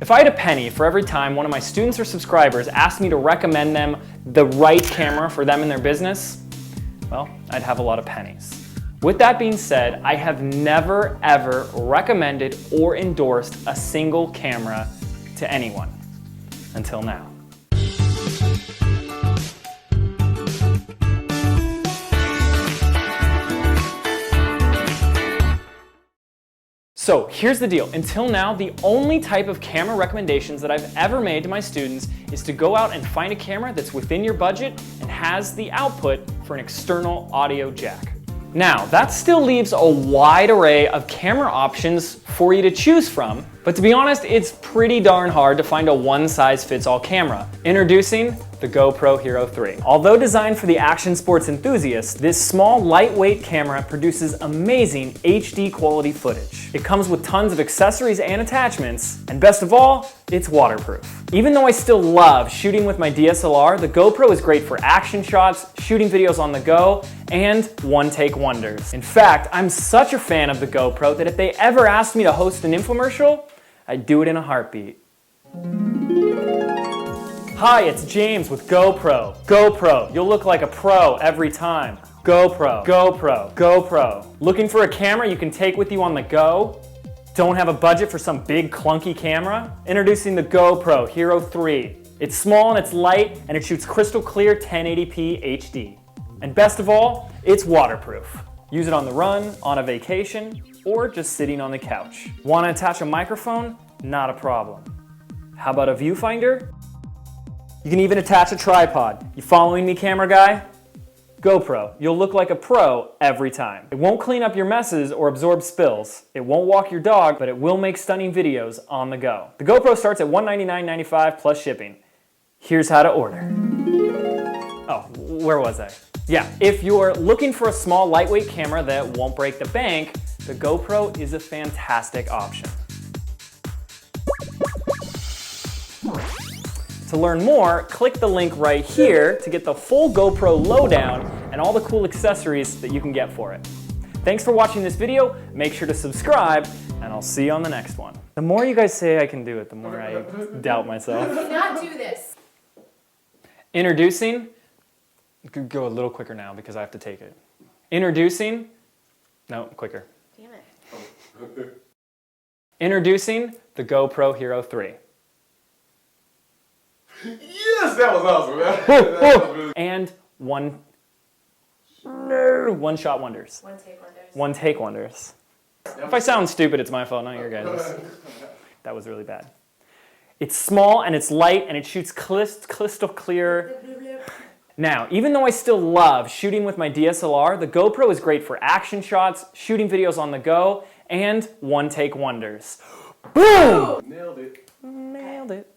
If I had a penny for every time one of my students or subscribers asked me to recommend them the right camera for them in their business, well, I'd have a lot of pennies. With that being said, I have never ever recommended or endorsed a single camera to anyone until now. So here's the deal. Until now, the only type of camera recommendations that I've ever made to my students is to go out and find a camera that's within your budget and has the output for an external audio jack. Now, that still leaves a wide array of camera options for you to choose from, but to be honest, it's pretty darn hard to find a one-size-fits-all camera. Introducing the GoPro Hero 3. Although designed for the action sports enthusiasts, this small, lightweight camera produces amazing HD quality footage. It comes with tons of accessories and attachments, and best of all, it's waterproof. Even though I still love shooting with my DSLR, the GoPro is great for action shots, shooting videos on the go, and one-take wonders. In fact, I'm such a fan of the GoPro that if they ever asked me to host an infomercial, I'd do it in a heartbeat. Hi, it's James with GoPro. GoPro, you'll look like a pro every time. GoPro, GoPro, GoPro. Looking for a camera you can take with you on the go? Don't have a budget for some big clunky camera? Introducing the GoPro Hero 3. It's small and it's light and it shoots crystal clear 1080p HD. And best of all, it's waterproof. Use it on the run, on a vacation, or just sitting on the couch. Want to attach a microphone? Not a problem. How about a viewfinder? You can even attach a tripod. You following me, camera guy? GoPro, you'll look like a pro every time. It won't clean up your messes or absorb spills. It won't walk your dog, but it will make stunning videos on the go. The GoPro starts at $199.95 plus shipping. Here's how to order. Oh, where was I? Yeah, if you're looking for a small, lightweight camera that won't break the bank, the GoPro is a fantastic option. To learn more, click the link right here to get the full GoPro lowdown and all the cool accessories that you can get for it. Thanks for watching this video. Make sure to subscribe, and I'll see you on the next one. The more you guys say I can do it, the more I doubt myself. You cannot do this. Introducing, you could go a little quicker now because I have to take it. Introducing, no, quicker. Damn it. Introducing the GoPro Hero 3. Yes, that was awesome. That was really... And one-shot wonders. One-take wonders. One-take wonders. If I sound stupid, it's my fault, not your guys'. That was really bad. It's small and it's light and it shoots crystal clear. Now, even though I still love shooting with my DSLR, the GoPro is great for action shots, shooting videos on the go, and one-take wonders. Boom! Nailed it. Nailed it.